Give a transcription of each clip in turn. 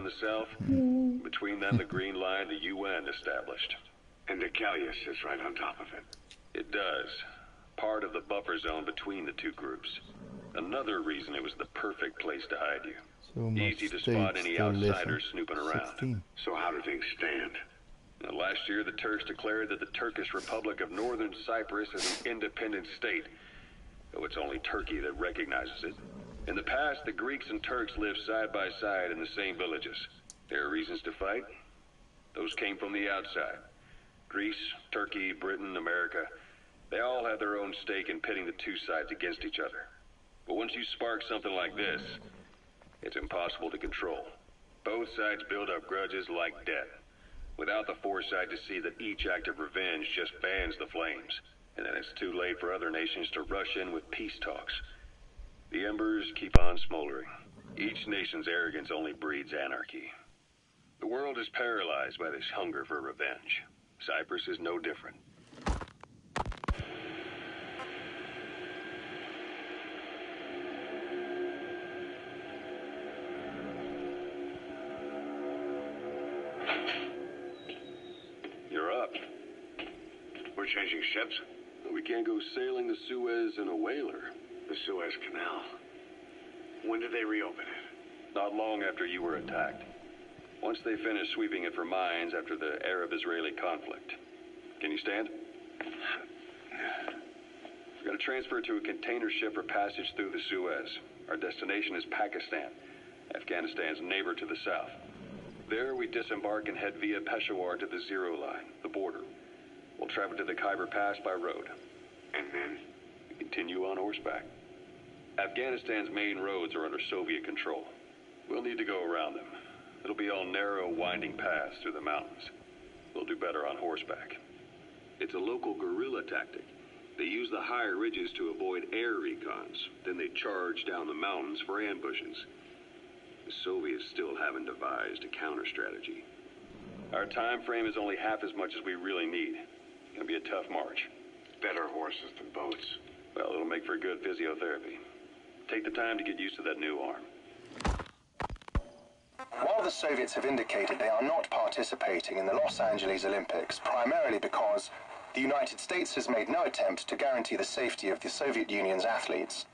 the south. Between them, the Green Line, the UN established. And Deucalion sits right on top of it. It does. Part of the buffer zone between the two groups. Another reason it was the perfect place to hide you. So Easy to much spot states any still less outsiders than snooping around. 16. So how do things stand? Now, last year, the Turks declared that the Turkish Republic of Northern Cyprus is an independent state, though it's only Turkey that recognizes it. In the past, the Greeks and Turks lived side by side in the same villages. There are reasons to fight. Those came from the outside. Greece, Turkey, Britain, America, they all have their own stake in pitting the two sides against each other. But once you spark something like this, it's impossible to control. Both sides build up grudges like debt, without the foresight to see that each act of revenge just fans the flames. And then it's too late for other nations to rush in with peace talks. The embers keep on smoldering. Each nation's arrogance only breeds anarchy. The world is paralyzed by this hunger for revenge. Cyprus is no different. You're up. We're changing ships? We can't go sailing the Suez in a whaler. The Suez Canal. When did they reopen it? Not long after you were attacked. Once they finished sweeping it for mines after the Arab-Israeli conflict. Can you stand? We're going to transfer to a container ship for passage through the Suez. Our destination is Pakistan, Afghanistan's neighbor to the south. There we disembark and head via Peshawar to the Zero Line, the border. We'll travel to the Khyber Pass by road. And then? We continue on horseback. Afghanistan's main roads are under Soviet control. We'll need to go around them. It'll be all narrow, winding paths through the mountains. We'll do better on horseback. It's a local guerrilla tactic. They use the higher ridges to avoid air recons. Then they charge down the mountains for ambushes. The Soviets still haven't devised a counter-strategy. Our time frame is only half as much as we really need. It's gonna be a tough march. Better horses than boats. Well, it'll make for good physiotherapy. Take the time to get used to that new arm. While the Soviets have indicated they are not participating in the Los Angeles Olympics, primarily because the United States has made no attempt to guarantee the safety of the Soviet Union's athletes,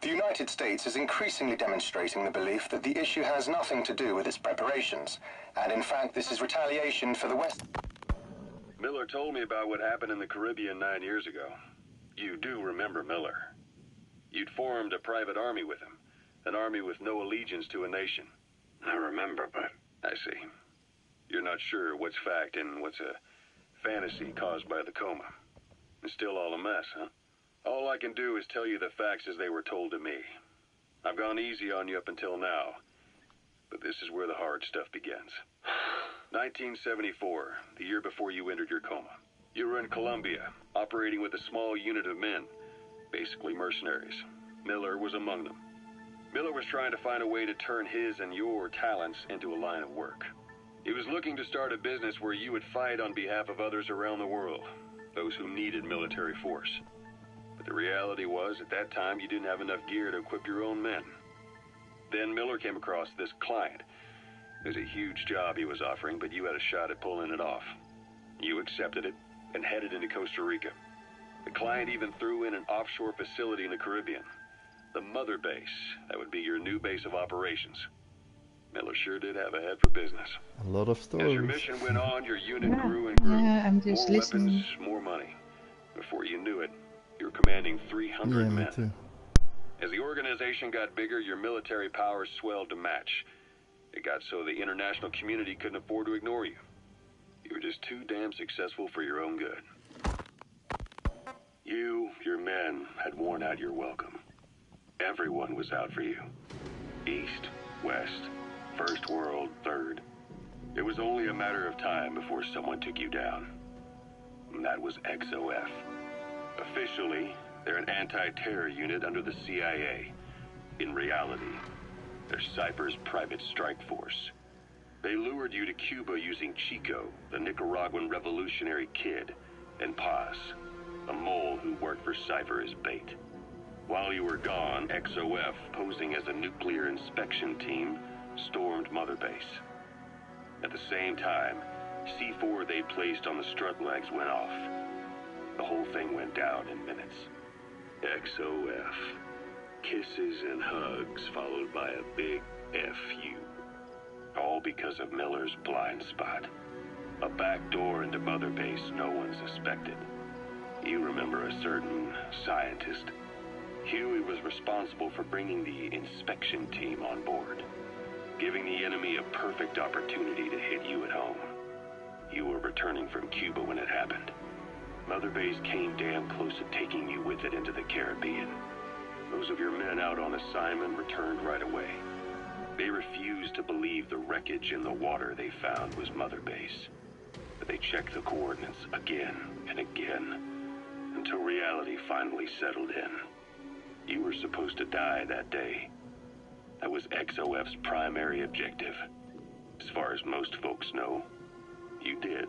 the United States is increasingly demonstrating the belief that the issue has nothing to do with its preparations, and in fact this is retaliation for the West. Miller told me about what happened in the Caribbean 9 years ago. You do remember Miller. You'd formed a private army with him, an army with no allegiance to a nation. I remember, but... I see. You're not sure what's fact and what's a fantasy caused by the coma. It's still all a mess, huh? All I can do is tell you the facts as they were told to me. I've gone easy on you up until now, but this is where the hard stuff begins. 1974, the year before you entered your coma. You were in Colombia, operating with a small unit of men, basically mercenaries. Miller was among them. Miller was trying to find a way to turn his and your talents into a line of work. He was looking to start a business where you would fight on behalf of others around the world, those who needed military force. But the reality was, at that time, you didn't have enough gear to equip your own men. Then Miller came across this client. It was a huge job he was offering, but you had a shot at pulling it off. You accepted it and headed into Costa Rica. The client even threw in an offshore facility in the Caribbean. The mother base, that would be your new base of operations. Miller sure did have a head for business. A lot of As stories. your mission went on, your unit grew and grew. Yeah, I'm just more listening. weapons, more money. Before you knew it, you were commanding 300 Yeah, me men. too. As the organization got bigger, your military powers swelled to match. It got so the international community couldn't afford to ignore you. You were just too damn successful for your own good. You, your men, had worn out your welcome. Everyone was out for you. East, West, First World, Third. It was only a matter of time before someone took you down. And that was XOF. Officially, they're an anti-terror unit under the CIA. In reality, they're Cyprus' private strike force. They lured you to Cuba using Chico, the Nicaraguan revolutionary kid, and Paz, a mole who worked for Cypher as bait. While you were gone, XOF, posing as a nuclear inspection team, stormed Mother Base. At the same time, C4 they placed on the strut legs went off. The whole thing went down in minutes. XOF. Kisses and hugs followed by a big FU. All because of Miller's blind spot. A back door into Mother Base no one suspected. You remember a certain scientist. Huey was responsible for bringing the inspection team on board, giving the enemy a perfect opportunity to hit you at home. You were returning from Cuba when it happened. Mother Base came damn close to taking you with it into the Caribbean. Those of your men out on assignment returned right away. They refused to believe the wreckage in the water they found was Mother Base. But they checked the coordinates again and again, until reality finally settled in. You were supposed to die that day. That was XOF's primary objective. As far as most folks know, you did.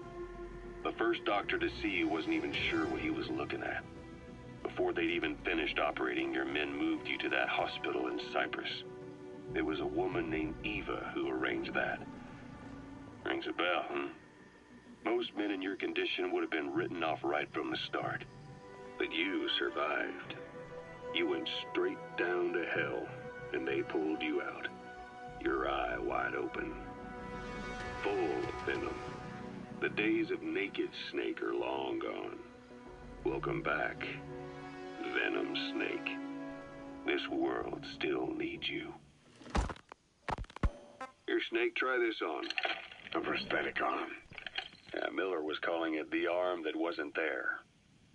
The first doctor to see you wasn't even sure what he was looking at. Before they'd even finished operating, your men moved you to that hospital in Cyprus. It was a woman named Eva who arranged that. Rings a bell, huh? Most men in your condition would have been written off right from the start. But you survived. You went straight down to hell, and they pulled you out. Your eye wide open. Full of venom. The days of naked Snake are long gone. Welcome back, Venom Snake. This world still needs you. Here, Snake, try this on. A prosthetic arm. Yeah, Miller was calling it the arm that wasn't there.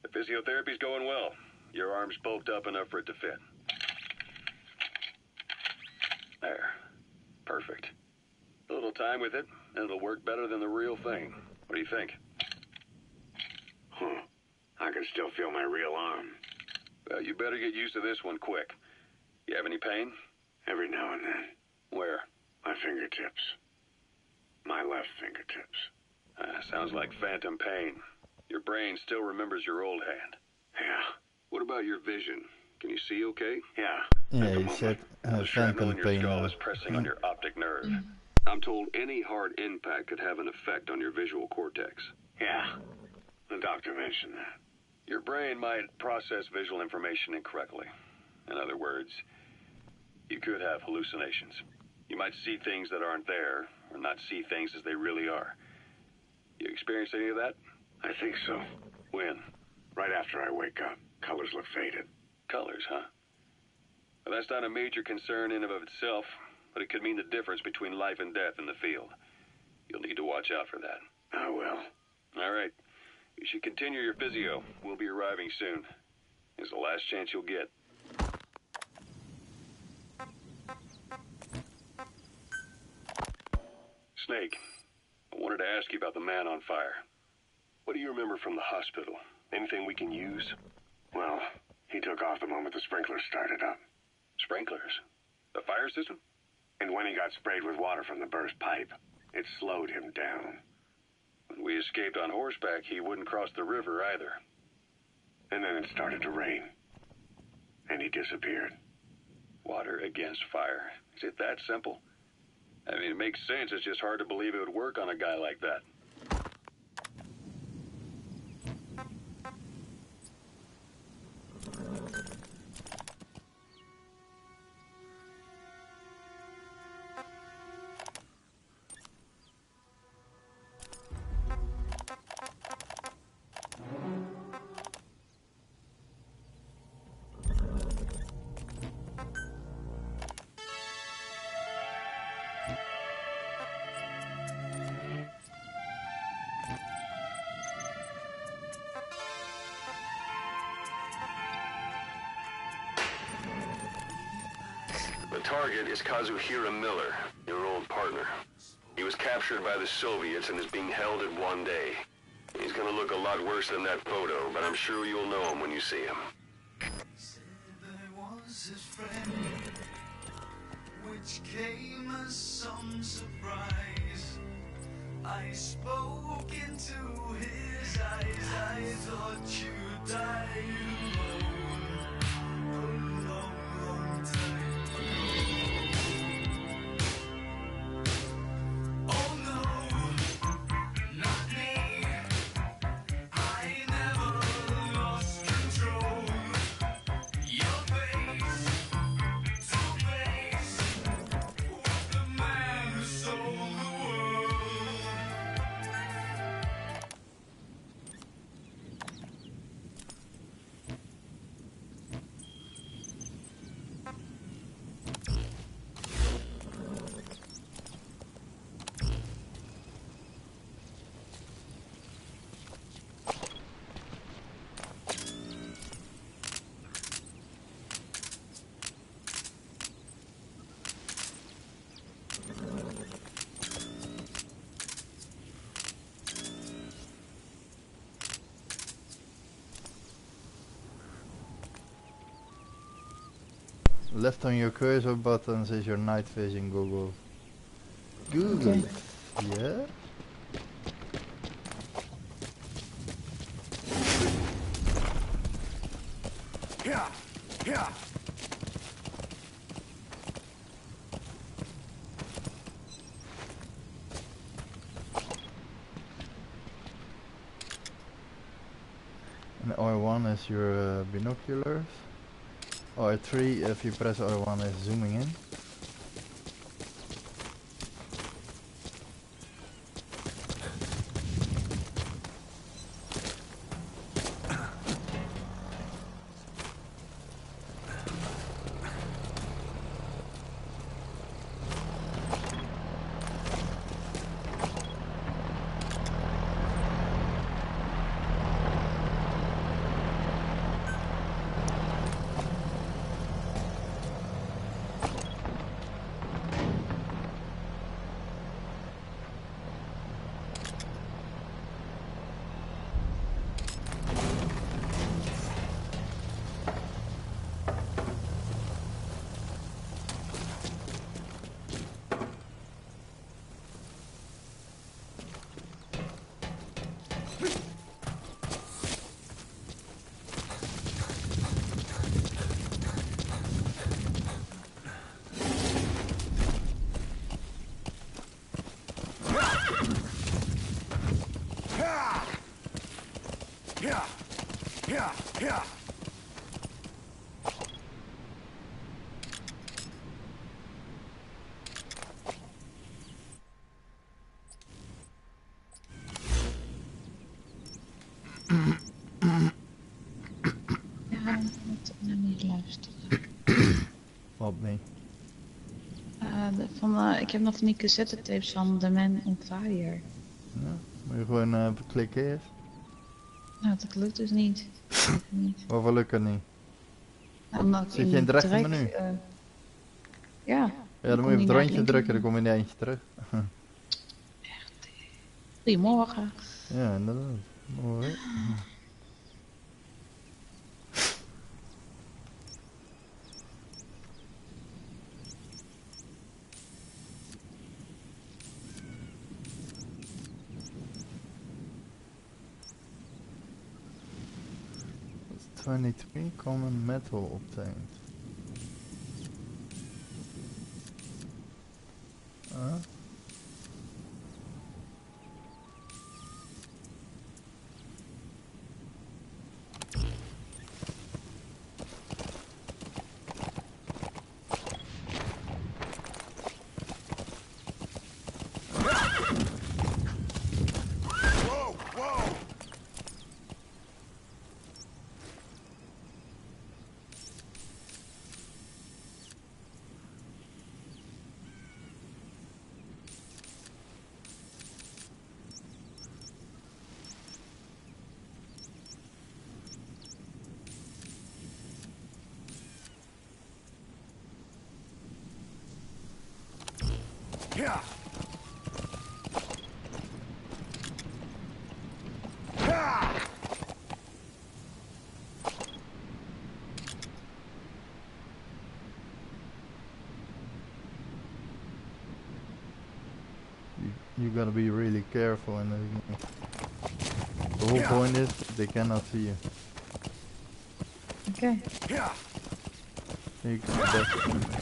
The physiotherapy's going well. Your arm's bulked up enough for it to fit. There. Perfect. A little time with it, and it'll work better than the real thing. What do you think? Huh. I can still feel my real arm. Well, you better get used to this one quick. You have any pain? Every now and then. Where? My fingertips. My left fingertips. Sounds like phantom pain. Your brain still remembers your old hand. Yeah. What about your vision? Can you see okay? Yeah. Yeah, he said The shrapnel phantom in your pain. skull is pressing on your optic nerve. I'm told any hard impact could have an effect on your visual cortex. Yeah. The doctor mentioned that. Your brain might process visual information incorrectly. In other words, you could have hallucinations. You might see things that aren't there, or not see things as they really are. You experience any of that? I think so. When? Right after I wake up. Colors look faded. Colors, huh? Well, that's not a major concern in and of itself, but it could mean the difference between life and death in the field. You'll need to watch out for that. I will. All right. You should continue your physio. We'll be arriving soon. It's the last chance you'll get. Snake, I wanted to ask you about the man on fire. What do you remember from the hospital? Anything we can use? Well, he took off the moment the sprinklers started up. Sprinklers? The fire system? And when he got sprayed with water from the burst pipe, it slowed him down. When we escaped on horseback, he wouldn't cross the river either. And then it started to rain. And he disappeared. Water against fire. Is it that simple? I mean, it makes sense. It's just hard to believe it would work on a guy like that. The target is Kazuhira Miller, your old partner. He was captured by the Soviets and is being held at one day. He's gonna look a lot worse than that photo, but I'm sure you'll know him when you see him. Which came as some surprise. I spoke into his eyes. I thought you died alone a long, long time ago. Oh no. Left on your cursor buttons is your night vision goggles. Good. Okay. Yeah. And R1 is your binoculars. R3, if you press R1, is zooming in. Ja, moet ik nou niet luisteren. Wat niet? Ik heb nog van die cassettetapes van The Man on Fire. Ja, moet je gewoon klikken eerst. Nou, dat lukt dus niet. Niet. Waarvoor lukt het niet? Nou, omdat ik Zit je in het rechte menu? Ja. Ja, dan moet je op het rondje drukken, dan kom je in eentje terug. Goedemorgen. Ja, inderdaad. Mooi. That's 23 common metal obtained. You gotta be really careful in the whole point is they cannot see you. Okay. You can definitely.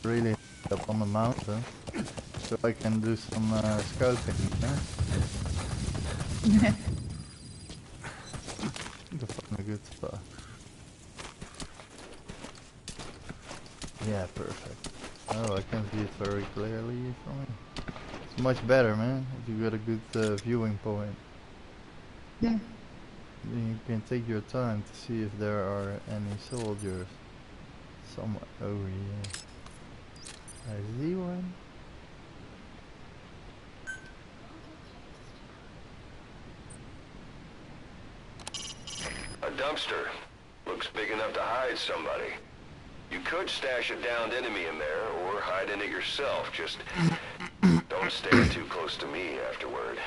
really up on the mountain, so I can do some scouting. Yeah? To find a good spot. Yeah, perfect. Oh, I can see it very clearly from here. It's much better, man, if you got a good viewing point. Yeah. Then you can take your time to see if there are any soldiers somewhere over here. I see one. A dumpster. Looks big enough to hide somebody. You could stash a downed enemy in there, or hide in it yourself. Just don't stand too close to me afterward.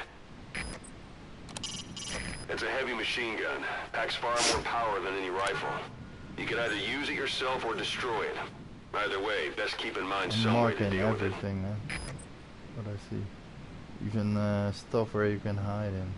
It's a heavy machine gun. Packs far more power than any rifle. You can either use it yourself or destroy it. Either way, best keep in mind I'm some way to marking deal with it. everything, man. What I see. Even stuff where you can hide in.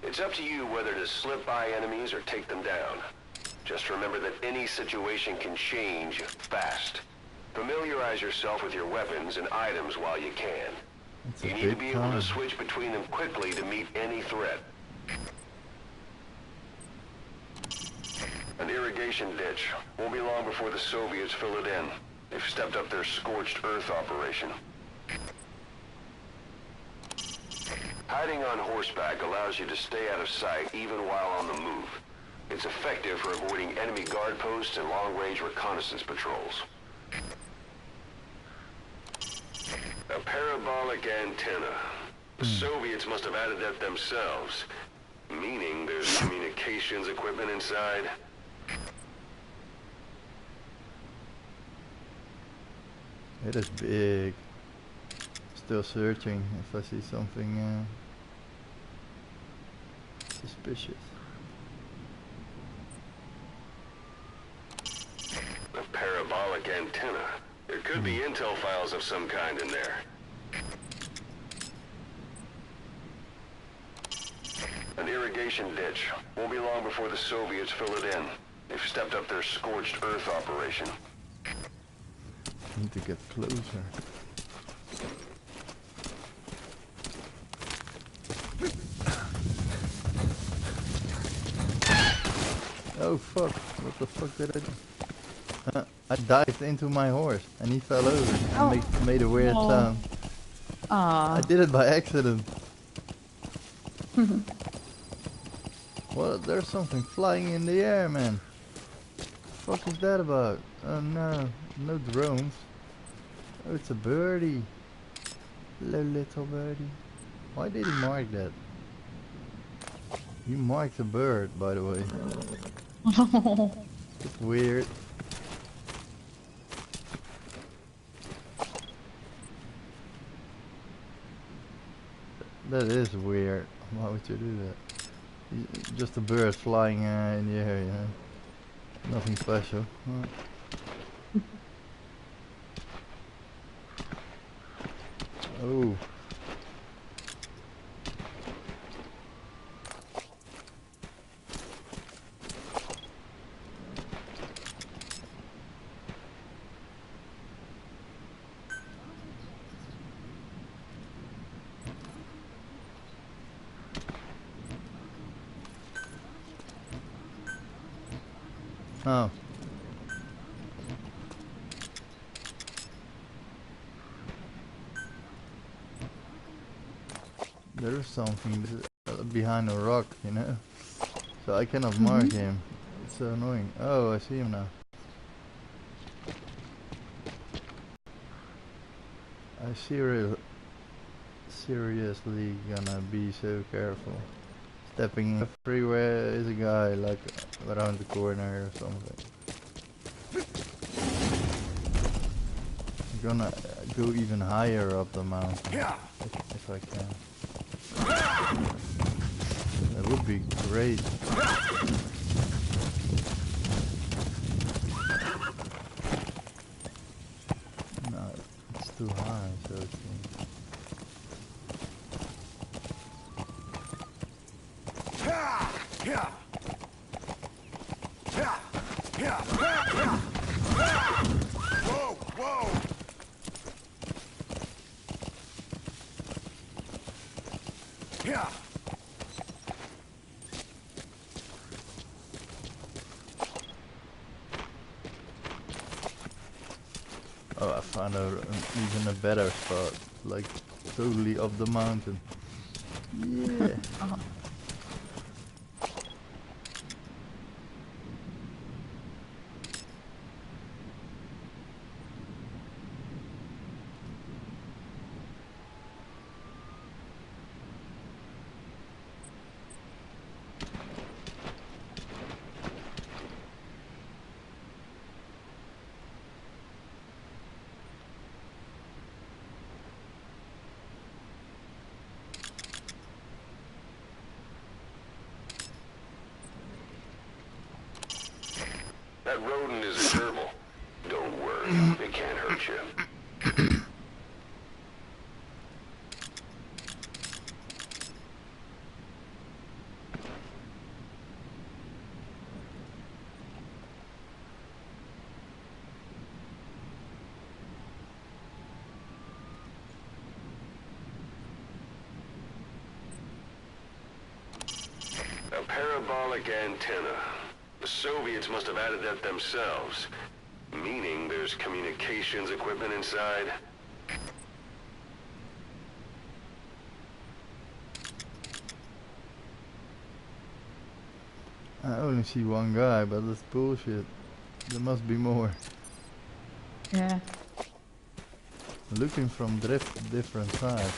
It's up to you whether to slip by enemies or take them down. Just remember that any situation can change fast. Familiarize yourself with your weapons and items while you can. It's a You need to big be able time. to switch between them quickly to meet any threat. An irrigation ditch. Won't be long before the Soviets fill it in. They've stepped up their scorched earth operation. Hiding on horseback allows you to stay out of sight even while on the move. It's effective for avoiding enemy guard posts and long-range reconnaissance patrols. A parabolic antenna. The Soviets must have added that themselves, meaning there's communications equipment inside. It is big. Still searching if I see something suspicious. A parabolic antenna. There could be intel files of some kind in there. An irrigation ditch. Won't be long before the Soviets fill it in. They've stepped up their scorched earth operation. Need to get closer. Oh fuck, what the fuck did I do? I dived into my horse and he fell over and made a weird sound. I did it by accident. Well, there's something flying in the air, man. What the fuck is that about? Oh no, no drones. Oh, it's a birdie. Hello, little birdie. Why did he mark that? You marked a bird, by the way. It's weird. That is weird. Why would you do that? Just a bird flying in the air, you know. Nothing special. Oh. Oh. There's something behind a rock, you know? So I cannot mark him. It's so annoying. Oh, I see him now. I seriously gonna be so careful. Stepping everywhere is a guy like around the corner or something. I'm gonna go even higher up the mountain if I can. That would be great. too high, so it seems. Whoa, whoa! Yeah. Oh, I found even a better spot, like totally up the mountain. Yeah. Oh, That rodent is a gerbil. Don't worry, it can't hurt you. A parabolic antenna. The Soviets must have added that themselves. Meaning there's communications equipment inside. I only see one guy, but that's bullshit. There must be more. yeah. Looking from different sides.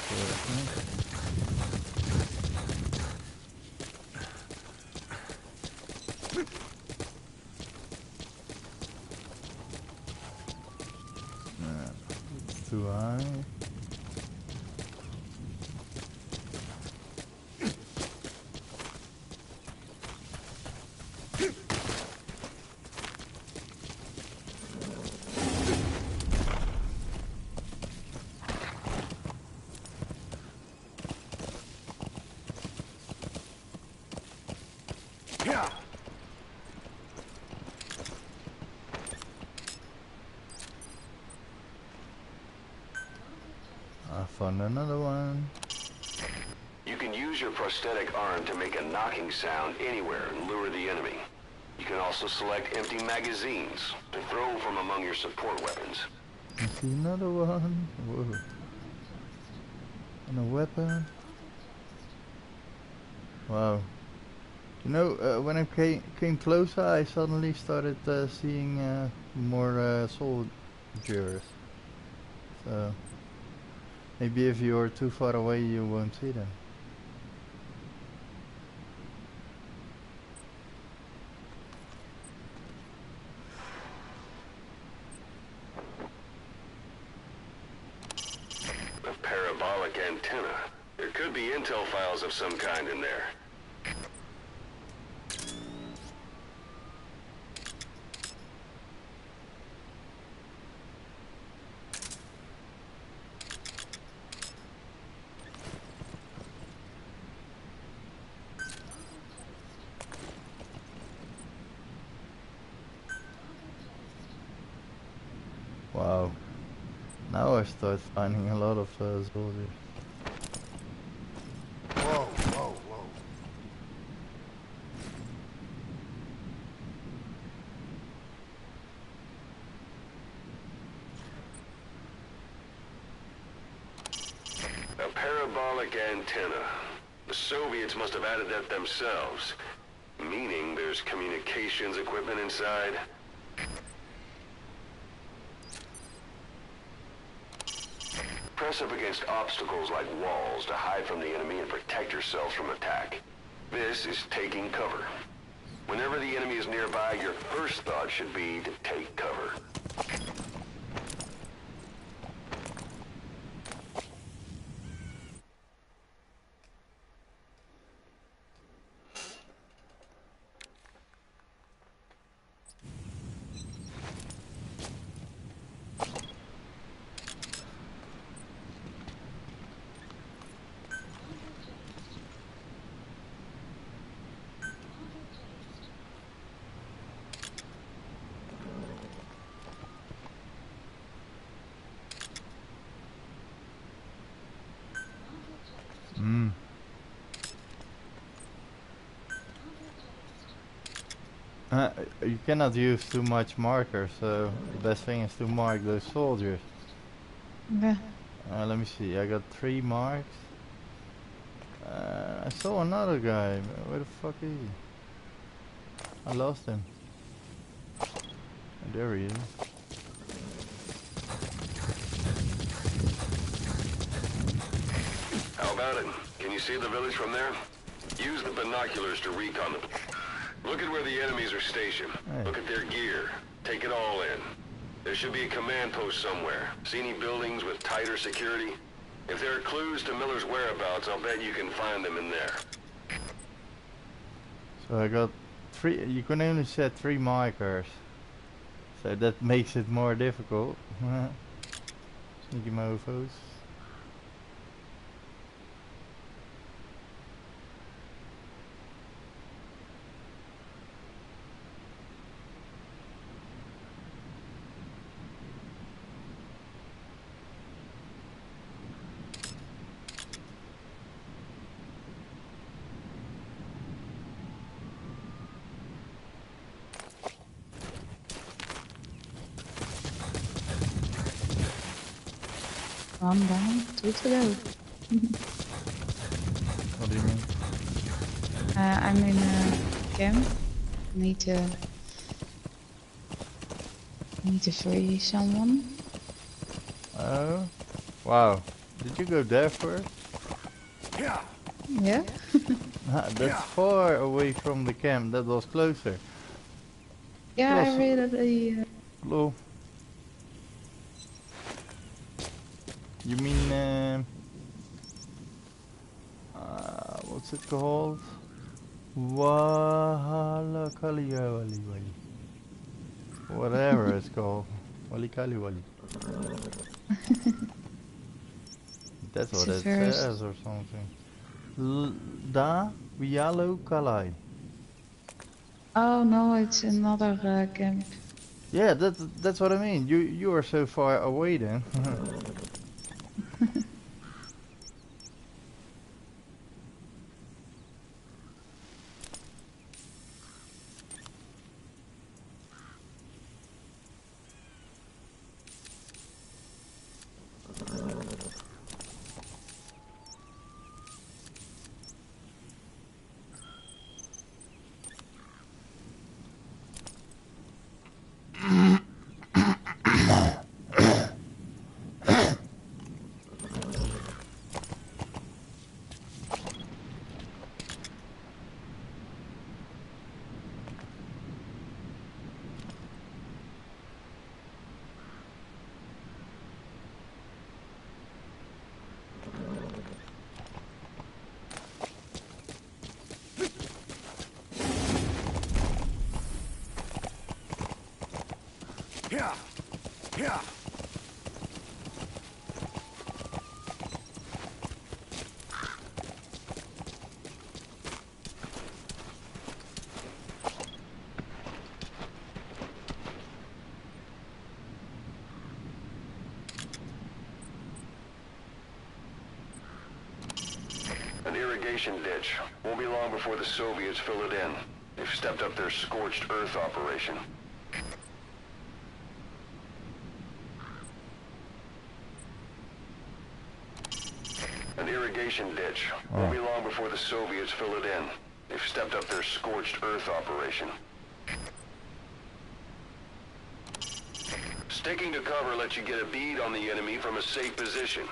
It's too high. Yeah. I found another one. You can use your prosthetic arm to make a knocking sound anywhere and lure the enemy. You can also select empty magazines to throw from among your support weapons. I see another one. Whoa. And a weapon. Wow. You know, when I came closer, I suddenly started seeing more soldiers. So maybe if you're too far away, you won't see them. A parabolic antenna. There could be intel files of some kind in there. Wow. Now I start finding a lot of soldiers. Whoa, whoa, whoa. A parabolic antenna. The Soviets must have added that themselves. Meaning there's communications equipment inside. Press up against obstacles like walls to hide from the enemy and protect yourselves from attack. This is taking cover. Whenever the enemy is nearby, your first thought should be to take cover. You cannot use too much markers, so the best thing is to mark those soldiers. Yeah. Let me see, I got 3 marks. I saw another guy, where the fuck is he? I lost him. Oh, there he is. How about it? Can you see the village from there? Use the binoculars to recon them. Look at where the enemies are stationed. Hey. Look at their gear. Take it all in. There should be a command post somewhere. See any buildings with tighter security? If there are clues to Miller's whereabouts, I'll bet you can find them in there. So I got 3, you can only set 3 markers. So that makes it more difficult. Sneaky mofos. Calm down. 2 to go. What do you mean? I'm in a camp. Need to free someone. Oh, wow. Did you go there first? Yeah. That's far away from the camp. That was closer. Yeah, I Plus- read the. Hello. You mean what's it called? Wahala Kalia Wali Wali. Whatever it's called. Wali Kali Wali. That's what it Traverse. says or something. Da Wialo Kalai. Oh no, it's another camp. Yeah, that's what I mean. You are so far away then. An irrigation ditch. Won't be long before the Soviets fill it in. They've stepped up their scorched earth operation. An irrigation ditch. Won't be long before the Soviets fill it in. They've stepped up their scorched earth operation. Sticking to cover lets you get a bead on the enemy from a safe position.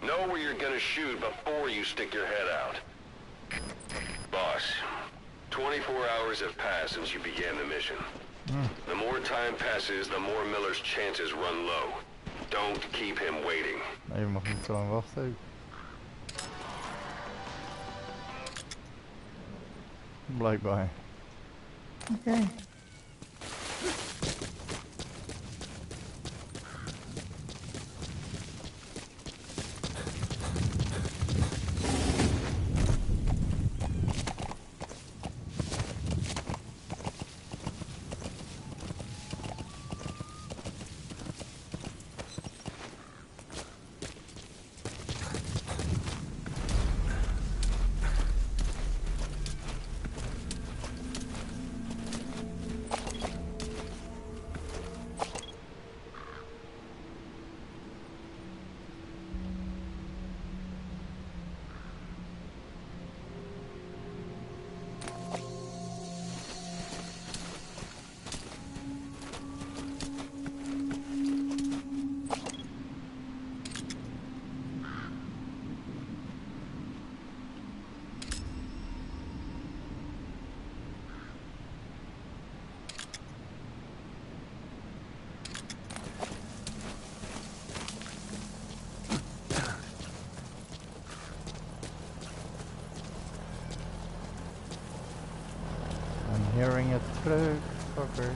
Know where you're gonna shoot before you stick your head out. Boss, 24 hours have passed since you began the mission. The more time passes, the more Miller's chances run low. Don't keep him waiting. Nee, je mag niet zo lang wachten ook. Blijkbaar. Okay. truck, fucker.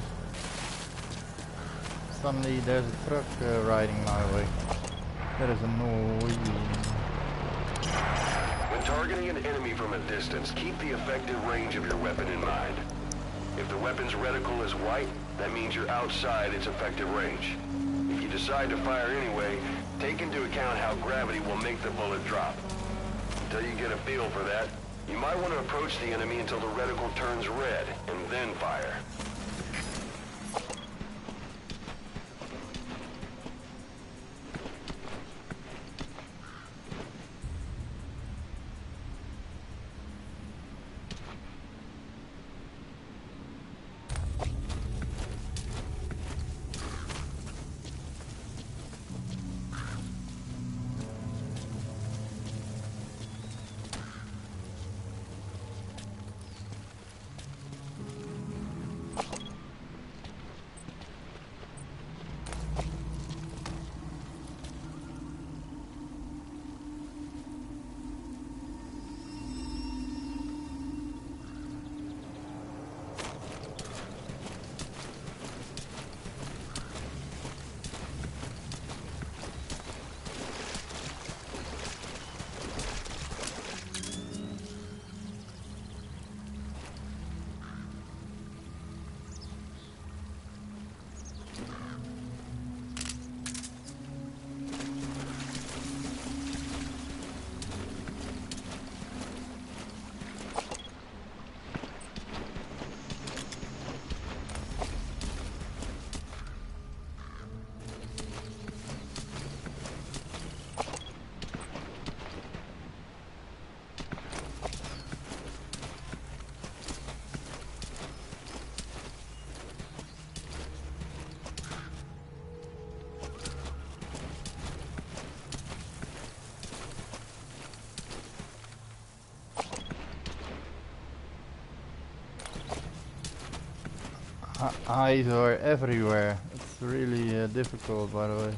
Suddenly there's a truck riding my way. That is annoying. When targeting an enemy from a distance, keep the effective range of your weapon in mind. If the weapon's reticle is white, that means you're outside its effective range. If you decide to fire anyway, take into account how gravity will make the bullet drop. Until you get a feel for that, you might want to approach the enemy until the reticle turns red, and then fire. Eyes are everywhere. It's really difficult, by the way.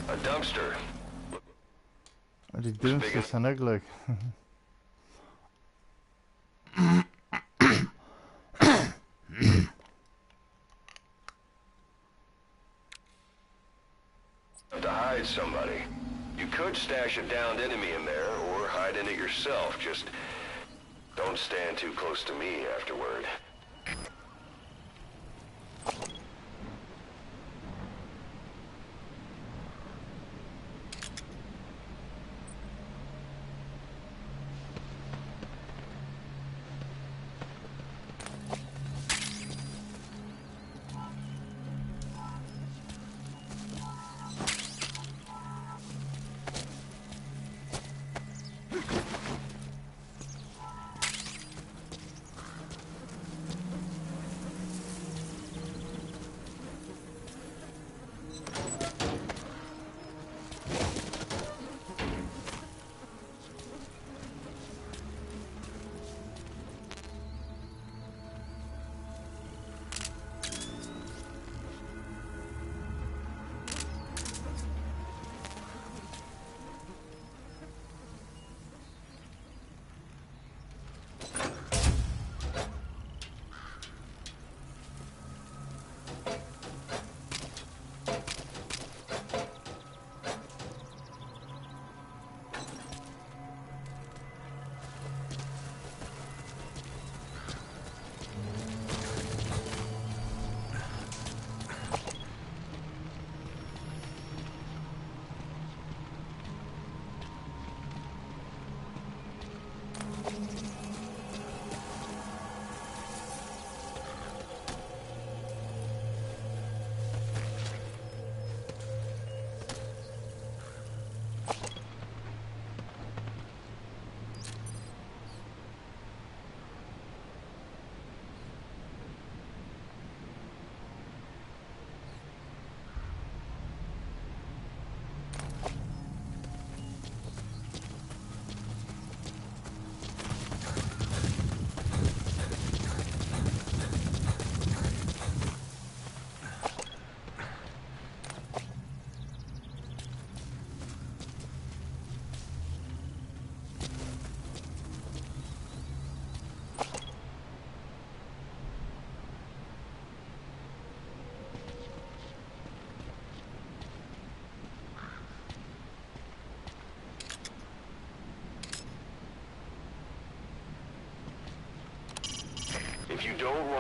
A dumpster. Maar die dumpsters zijn ook leuk. To hide somebody. You could stash a downed enemy in there or hide in it yourself. Just don't stand too close to me afterward.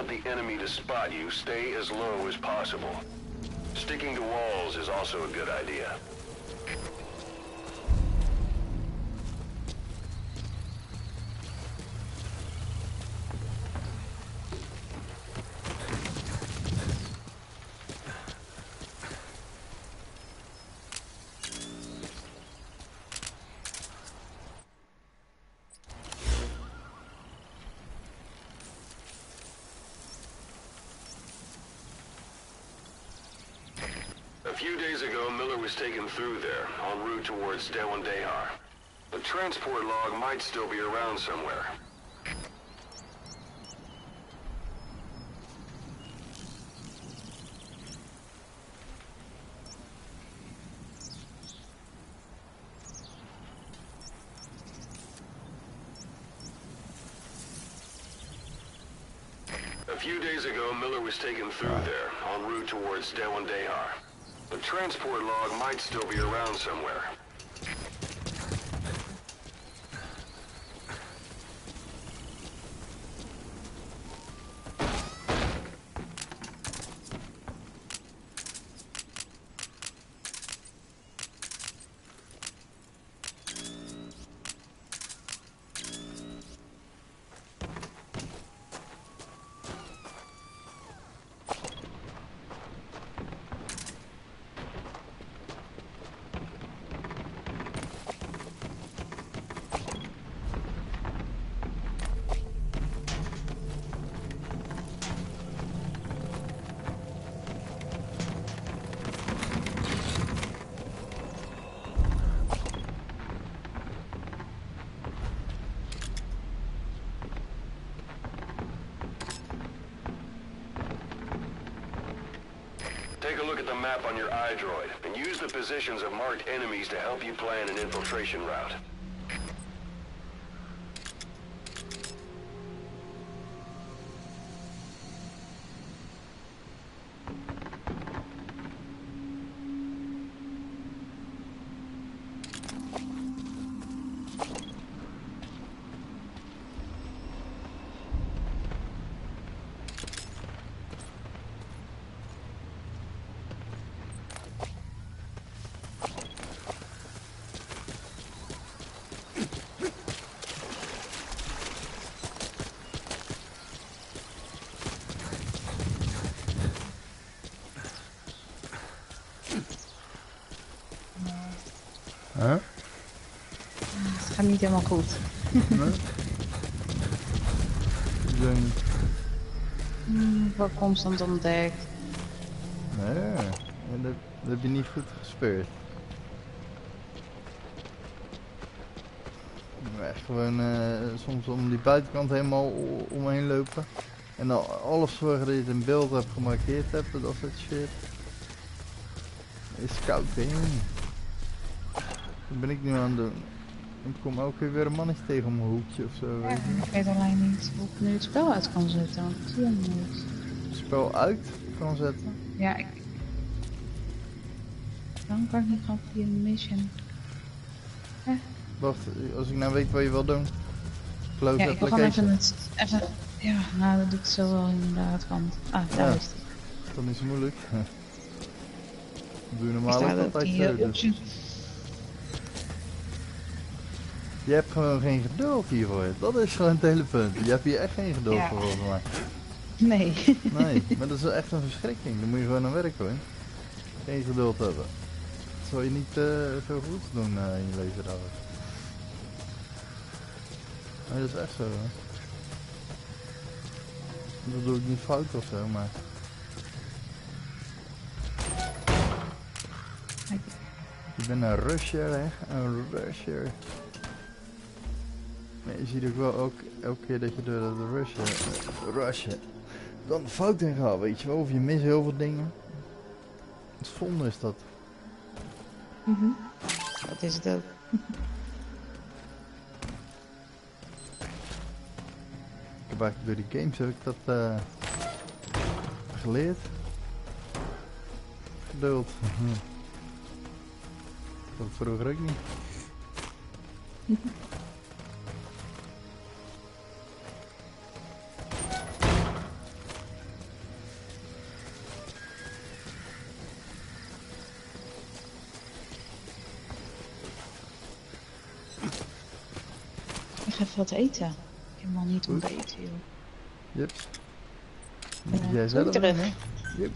want the enemy to spot you, stay as low as possible. Sticking to walls is also a good idea. A few days ago, Miller was taken through there, en route towards Dewandehar. The transport log might still be around somewhere. A few days ago, Miller was taken through there, en route towards Dewandehar. The transport log might still be around somewhere. Take a look at the map on your iDroid, and use the positions of marked enemies to help you plan an infiltration route. Huh? Het gaat niet helemaal goed. Nee? Ik denk... Voor constant ontdekt. Nee, dat heb je niet goed gespeeld. Echt gewoon soms om die buitenkant helemaal omheen lopen. En dan alles zorgen dat je het in beeld hebt gemarkeerd hebt, dat soort shit. Is koud, hè? Dat ben ik nu aan het doen. Ik kom elke keer weer een mannetje tegen om een hoekje of zo. Ja, Weet je. ik weet alleen niet hoe ik nu het spel uit kan zetten, want ik zie hem niet. Het spel uit kan zetten. Ja, dan kan ik niet gewoon via een mission. Wacht, als ik nou weet wat je wil doen. Close Ja, ik wil gewoon application. even... Ja, nou dat doe ik zo wel inderdaad. Want... Ah, daar Ja. is het. Dat is moeilijk. Dat doe je Ik normaal sta ook op altijd die zo. Dus. option. Je hebt gewoon geen geduld hiervoor. Dat is gewoon het hele punt. Je hebt hier echt geen geduld Ja. voor, volgens mij. Nee. Nee, maar dat is wel echt een verschrikking. Dan moet je gewoon aan werk hoor. Geen geduld hebben. Dat zal je niet veel goed doen in je leven daar. Nee, dat is echt zo hoor. Dat doe ik niet fout of zo, maar... Je bent een rusher, hè? Een rusher. Maar je ziet ook wel elke keer dat je door dat rushen dan fout in gaat, weet je wel. Of je mist heel veel dingen. Het zonde is dat. Dat is het ook. Ik heb eigenlijk door die games heb ik dat geleerd. Geduld. Dat vroeger ook niet. ga even wat eten. Ik heb helemaal niet ontbeten, joh. Yep. Ja, Jij kom zelf terug. doen, hè? Yep.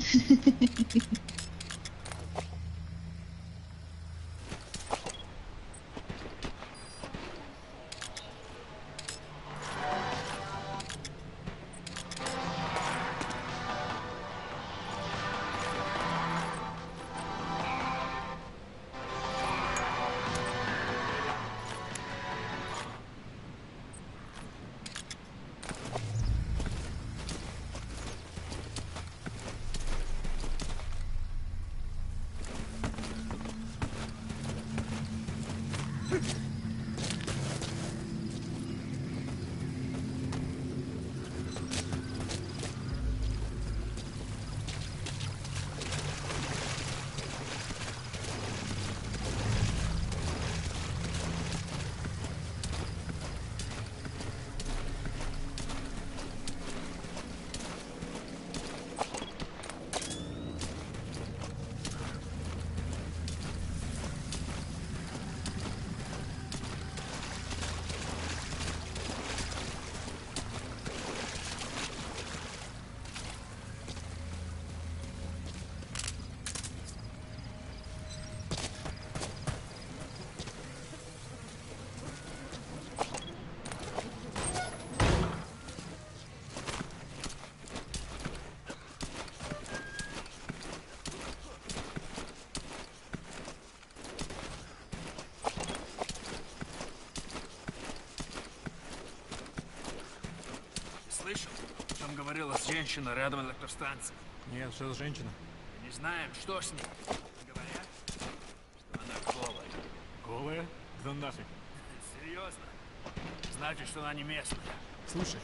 Слышал, о чем говорила женщина рядом электростанции? Нет, что за женщина? Не знаем, что с ней. Говорят, что она голая. Голая? Да нафиг. Серьезно? Значит, что она не местная. Слушай,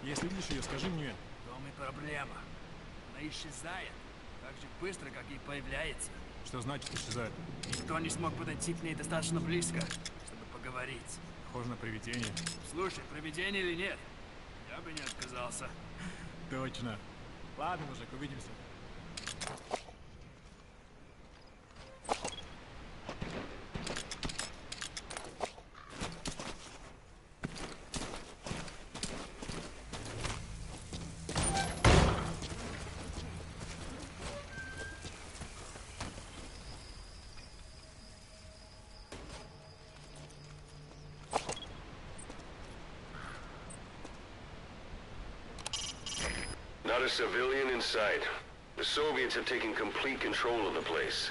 если видишь ее, скажи мне. В том и проблема. Она исчезает так же быстро, как и появляется. Что значит исчезает? Никто не смог подойти к ней достаточно близко, чтобы поговорить. Похоже на привидение. Слушай, провидение или нет, я бы не отказался. Точно. Ладно, мужик, увидимся. Not a civilian in sight. The Soviets have taken complete control of the place.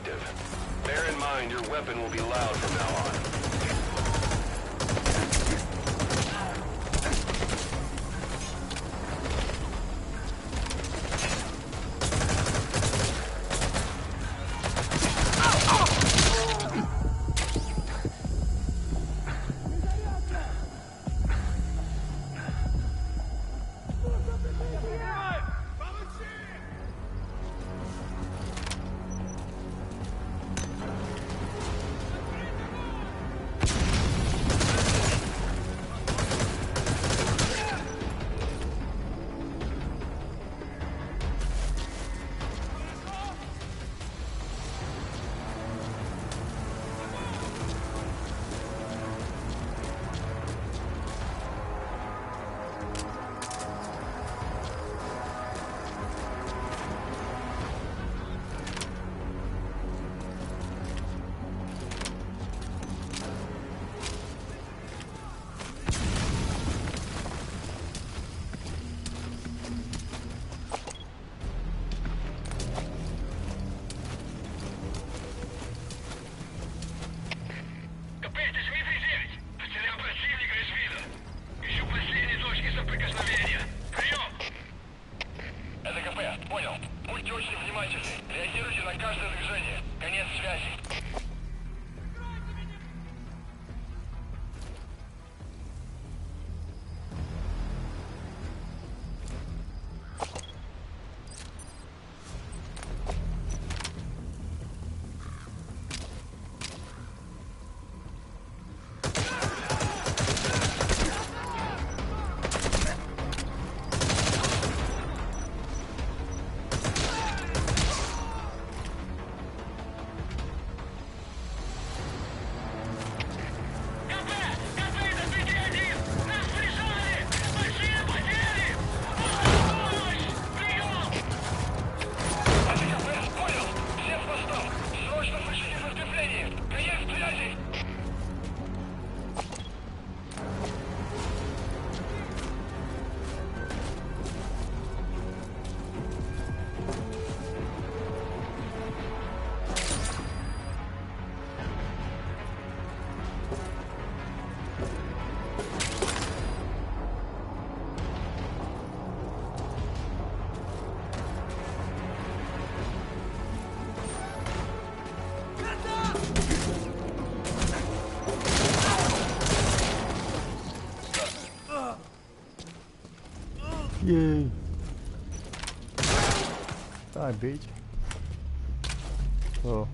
objective. Bear in mind your weapon will be loud from now on. Yay. Die, bitch. Oh.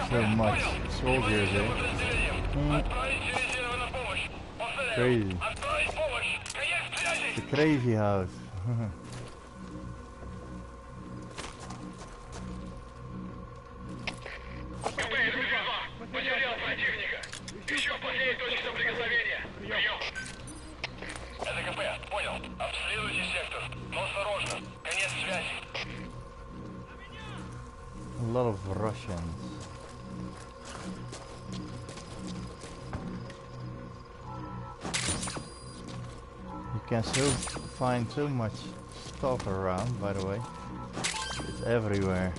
So much soldiers there. Crazy. The crazy house. lot of Russians. You can still find so much stuff around, by the way. It's everywhere.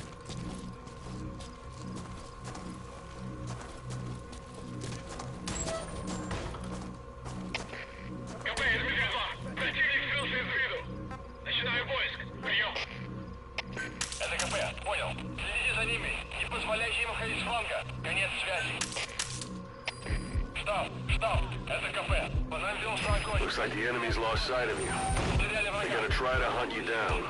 Looks like the enemy's lost sight of you. They're gonna try to hunt you down.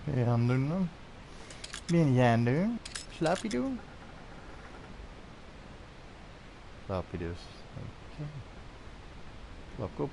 Wat ben je aan het doen dan? Ben jij aan het doen? Slaap je doen? Slaap je dus. Oké. Klok op.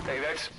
Hey, that's...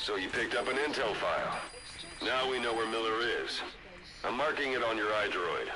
So you picked up an intel file. Now we know where Miller is. I'm marking it on your iDroid.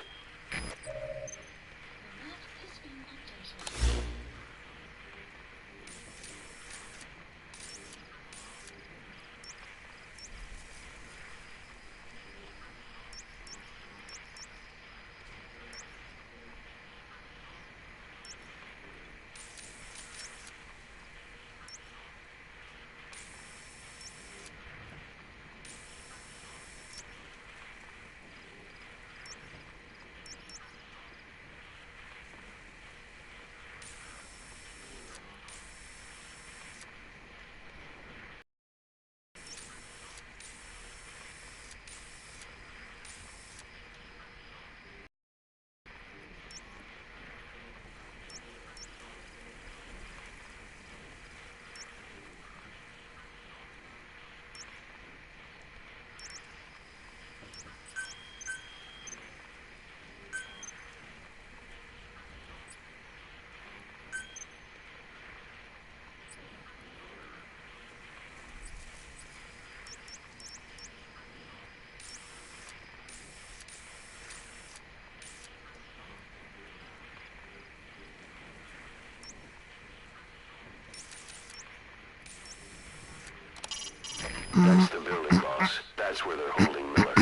That's the building, boss. That's where they're holding Miller.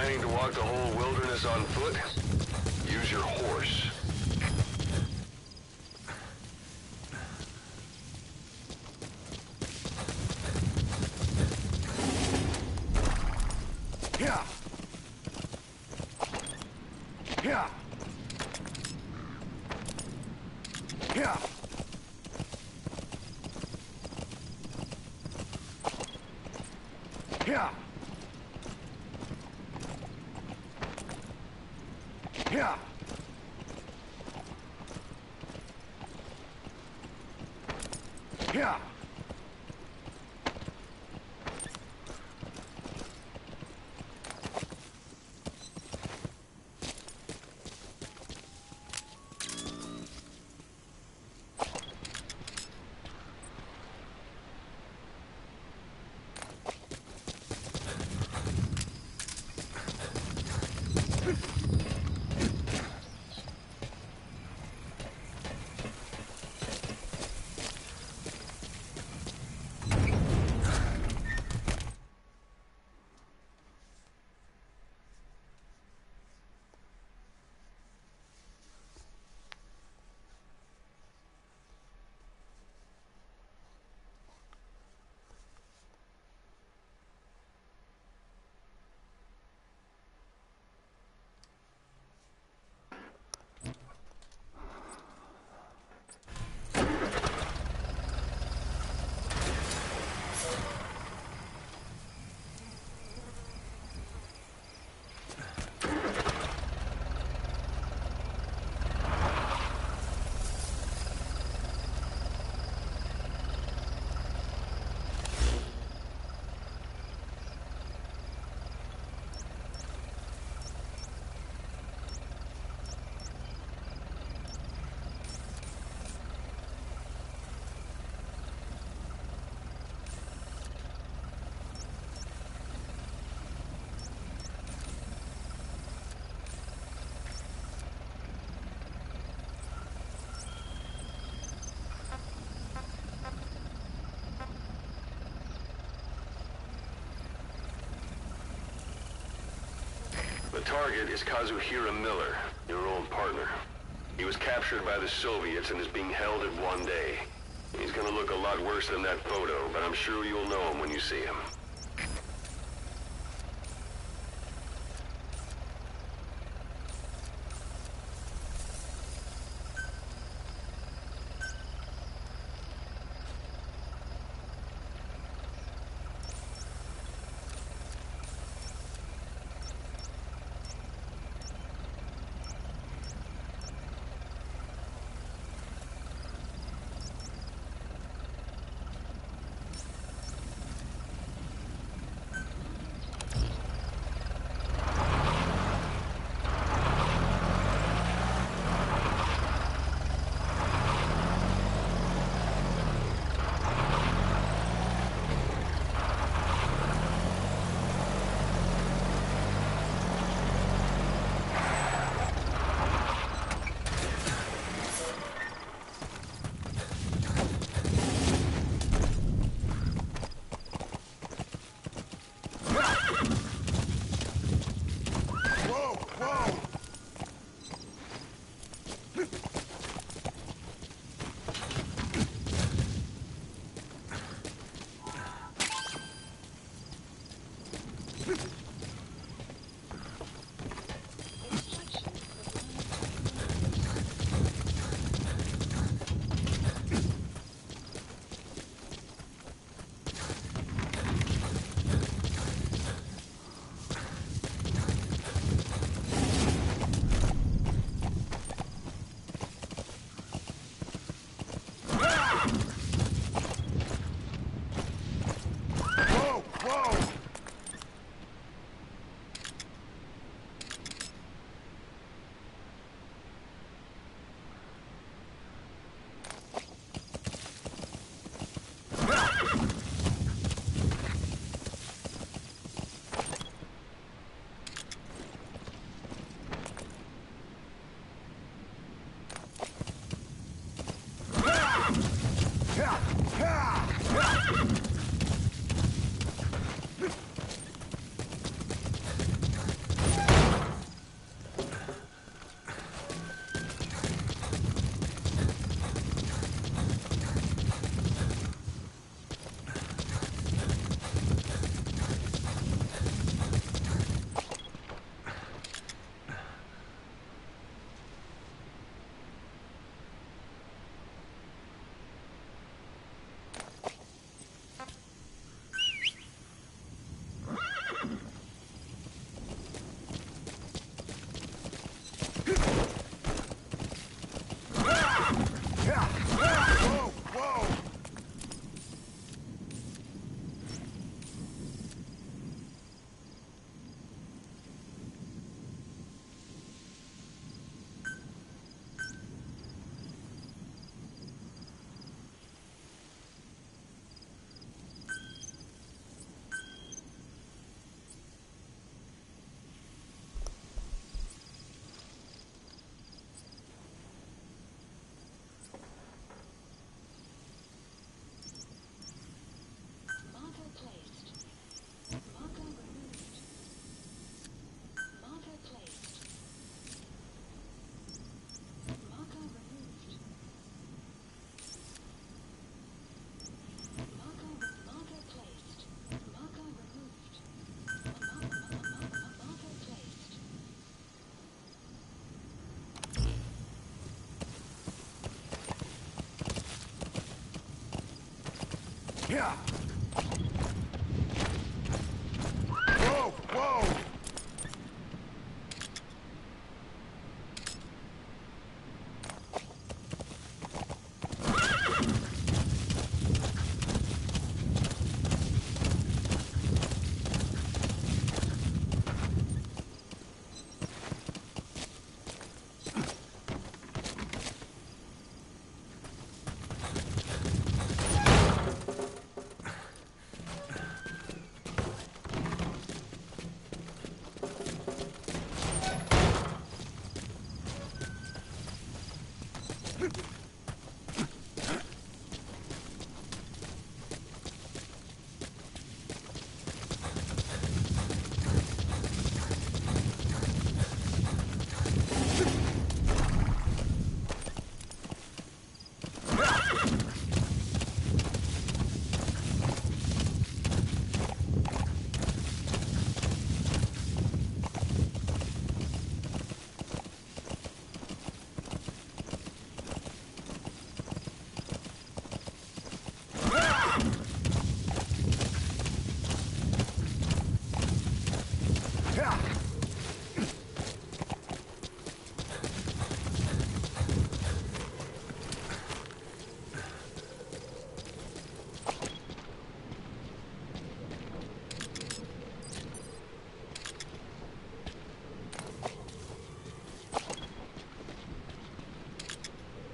Planning to walk the whole wilderness on foot? Use your horse. Yeah. Yeah. Yeah. Yeah. Yeah. Yeah. The target is Kazuhira Miller, your old partner. He was captured by the Soviets and is being held at 1 day. He's gonna look a lot worse than that photo, but I'm sure you'll know him when you see him.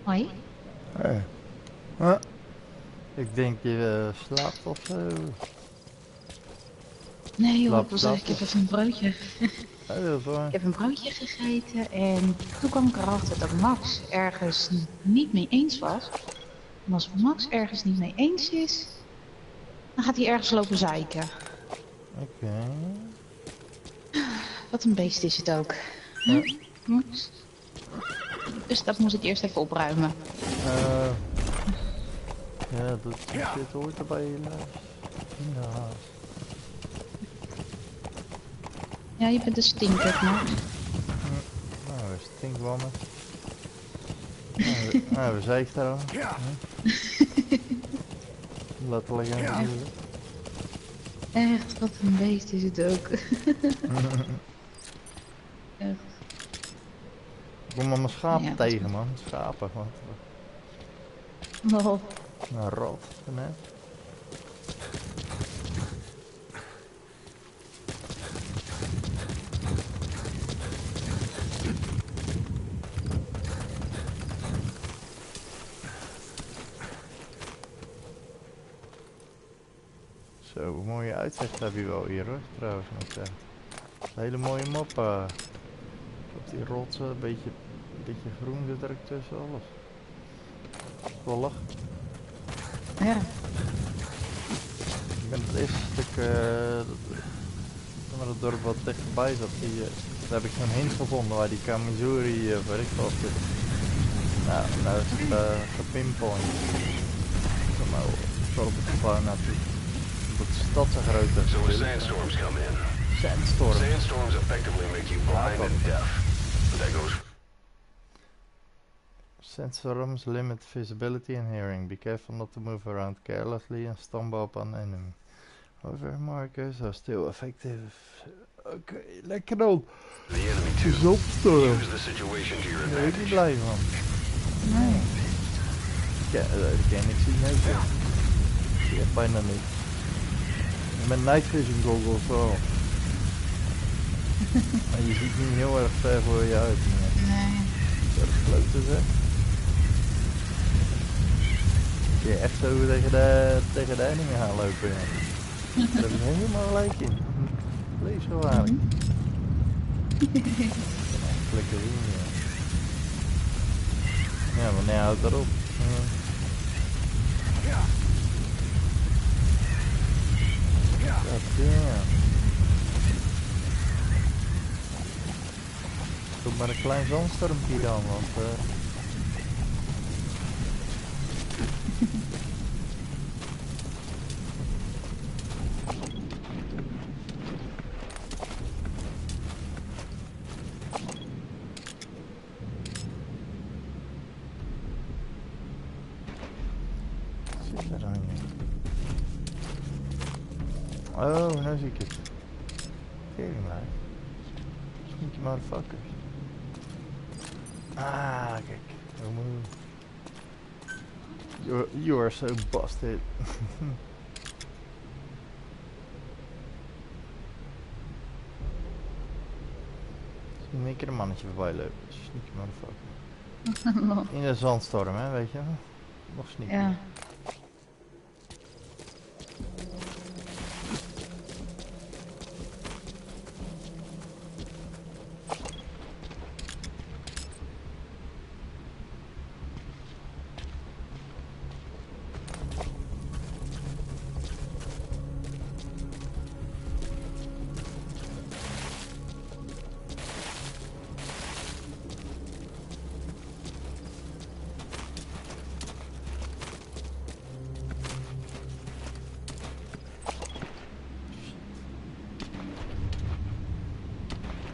Hoi? Hey. Huh? Ik denk je slaapt of zo. Nee joh, Slaap ik heb even een broodje. Ja, dat is waar. Ik heb een broodje gegeten en toen kwam ik erachter dat Max ergens niet mee eens was. En als Max ergens niet mee eens is, dan gaat hij ergens lopen zeiken. Oké. Wat een beest is het ook. Ja. Max. Dus dat moet ik eerst even opruimen. Ja, dit hoort erbij helaas. Helaas. Ja, je bent een stinker, Max. Nou, stinkwangen. We zeik daar al. Letterlijk en natuurlijk. Echt, wat een beest is het ook. Echt. Ik kom maar mijn schapen Ja, dat tegen, is- man. Schapen, wat Oh, een rot. Nee. Zo, mooie uitzicht heb je wel hier hoor, trouwens. Met, een hele mooie mop. Op die rotsen, een beetje groen zit er ook tussen, alles. Wel lach. ja. Ik ben het eerste stuk, van het dorp wat dichterbij zat, daar heb ik zo'n hint gevonden waar die Kamizuri, weet ik wel, zit. Nou is het gepinpoint. Maar zo op het gebouw natuurlijk. Dat de stad zo groot is. So when sandstorms come in, Sandstorm. sandstorms effectively make you blind and deaf. That goes Sandstorms limit visibility and hearing. Be careful not to move around carelessly and stumble upon enemy. However, markers are still effective. Oké, lekker dan. the enemy Het is too. opstorm. Use the situation to your Daar ben ik niet advantage. blij van. Nee. Dat kan ik zien ook. Ja. Zie je bijna niet. Met night vision goggles wel. Maar je ziet niet heel erg ver voor je uit. Nee. Dat is klote zeg. Kun je echt zo tegen de enemy gaan lopen. Ja. Daar heb ik helemaal gelijk in. Levensgevaarlijk. Lekker doen, ja. Ja, wanneer houdt dat op? God damn. Doe maar een klein zandstormpje dan, want zit er dan in? Oh, nou zie ik het. Tering maar. Sneaky motherfuckers. Ah, kijk. You are so busted. Zie in één keer een mannetje voorbij lopen. Sneaky motherfucker. In de zandstorm, hè, weet je? Nog sneaky. Ja.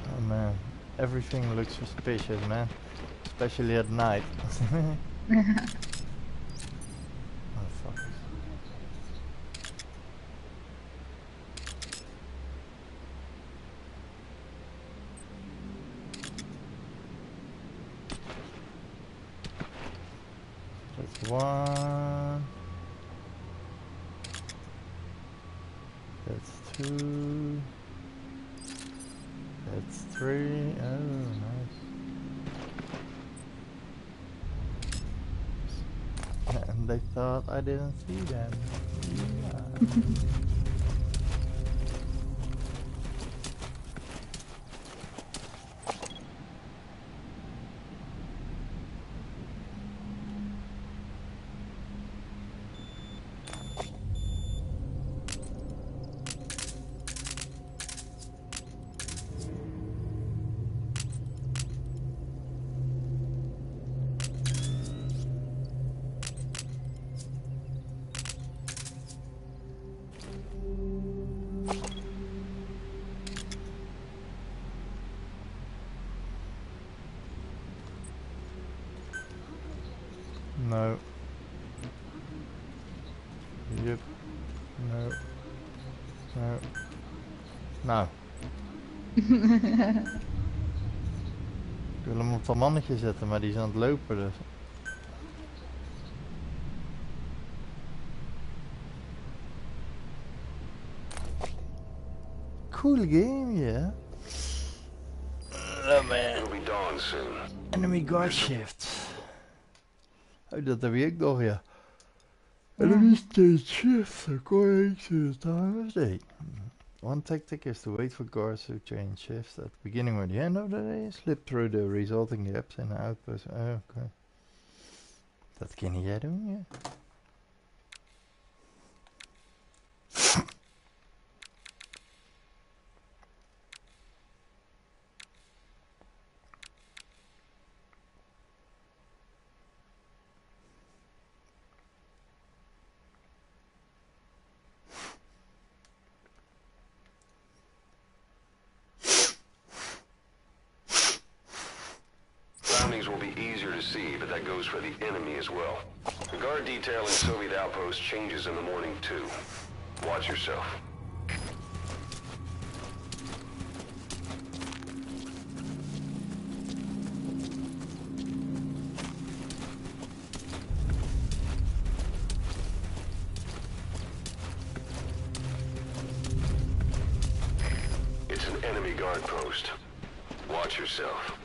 Oh man, everything looks suspicious, man. Especially at night. Motherfuckers. That's one. That's two. That's three. Oh, nice. They thought I didn't see them. Yeah. No. Yep. No. No. Nou. Ik wil hem op dat mannetje zetten, maar die is aan het lopen dus. Cool game, yeah. Oh man. It'll be dawn soon. Enemy guard shift. Oh, dat heb ik ook nog, ja. Enemy state shift according to the time of day. One tactic is to wait for guards to change shifts at the beginning or the end of the day, slip through the resulting gaps in the outpost. Oh, okay. Dat kan jij doen, ja. Surroundings will be easier to see, but that goes for the enemy as well. The guard detail in Soviet outposts changes in the morning too. Watch yourself. It's an enemy guard post. Watch yourself.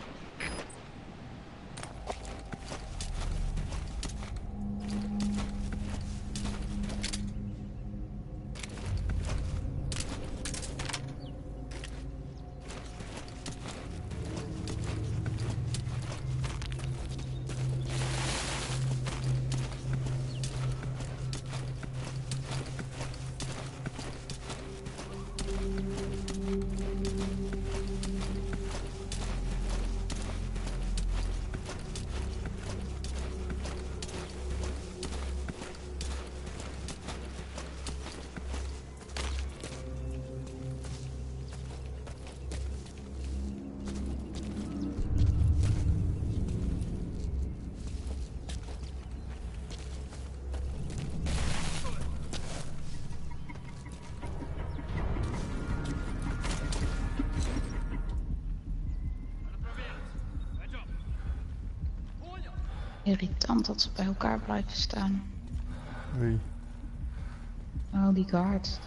Irritant dat ze bij elkaar blijven staan. Wie? Oh, die guard.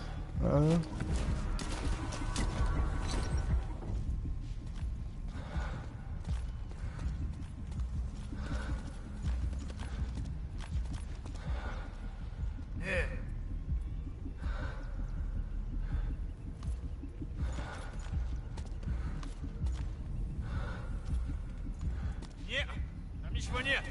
Нет, там ничего нет.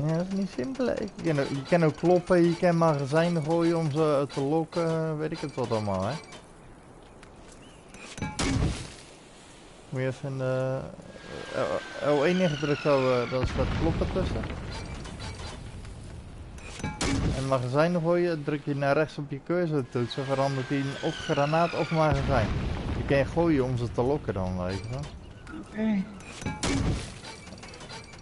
Ja, dat is niet simpel. Hè. Je kan ook kloppen, je kan magazijnen gooien om ze te lokken, weet ik het wat allemaal, hè. Moet je even L1 ingedrukt houden, dan staat kloppen tussen. En magazijnen gooien, druk je naar rechts op je cursor toetsen, verandert hij in of granaat of magazijn. Je kan je gooien om ze te lokken dan, weet je wel. Oké.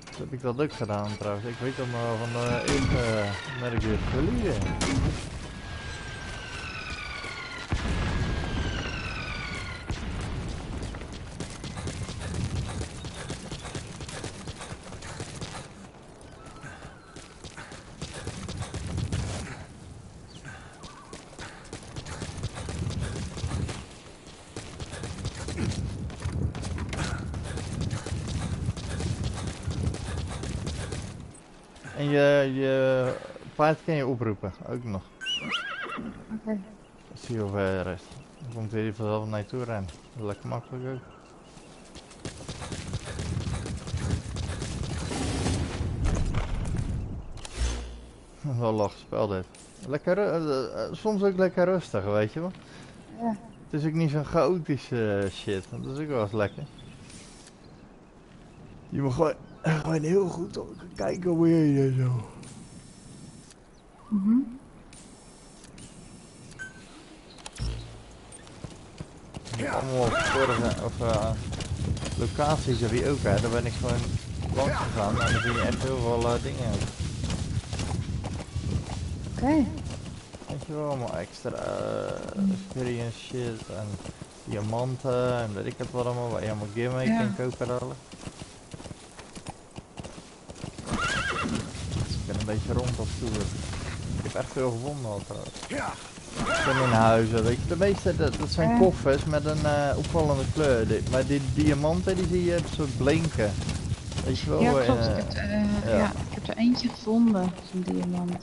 Dus heb ik dat ook gedaan trouwens. Ik weet dat maar van de eerste merk weer verliezen. En je paard kan je oproepen, ook nog. Oké. Zie je hoe ver de rest. Dan komt hij vanzelf naar je toe rennen. Dat is lekker makkelijk ook. Wel lach spel dit. Lekker, soms ook lekker rustig, weet je wel. Ja. Het is ook niet zo'n chaotische shit, dat is ook wel eens lekker. Je moet gewoon heel goed kijken hoe je zo. Mhm. Allemaal vorige, locaties heb je ook, hè. Daar ben ik gewoon langs gegaan en dan zie je echt heel veel dingen. Oké. Weet je wel, allemaal extra experience shit en diamanten en weet ik het wat allemaal, waar je allemaal gear mee kan kopen dadelijk. Dus ik ben een beetje rond op tour. Ik heb echt veel gevonden al trouwens. Ik ben in huizen, weet je, de meeste dat zijn koffers met een opvallende kleur, maar die diamanten die zie je zo blinken. Weet je wel? Ja, klopt. Ja, ik heb er eentje gevonden, zo'n diamant.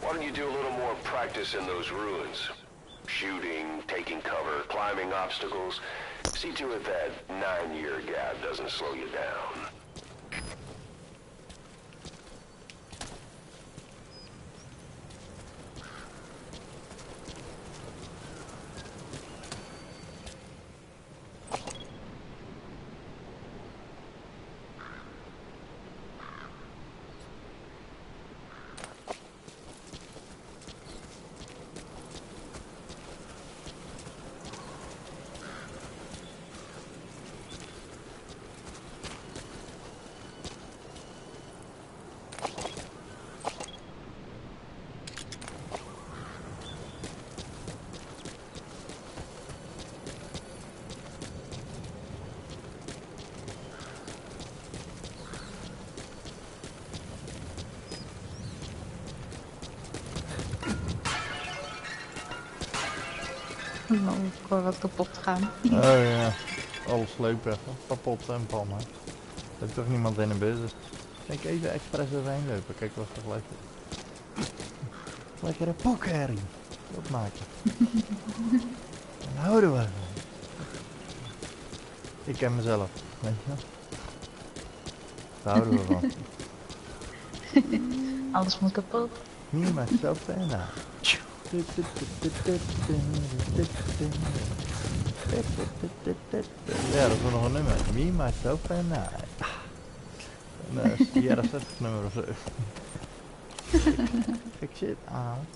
Why don't you do a little more practice in those ruins? Shooting, taking cover, climbing obstacles. See to it that 9-year gap doesn't slow you down. Nou, ik hoor wat kapot gaan. Oh ja, alles leuk weg, kapot en pannen. Er is toch niemand in de business. Kijk even expres erin lopen, kijk wat er gelijk is. Lekkere pokherrie. Dat maken. Dan houden we ervan. Ik ken mezelf, weet je wel. Daar houden we van. Alles moet kapot. Me, myself en I. Ja, dat is wel nog een nummer. Me, myself and I. Een Sierra 60 nummer of zo. Gek shit aan.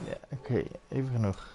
Ja, oké, even genoeg.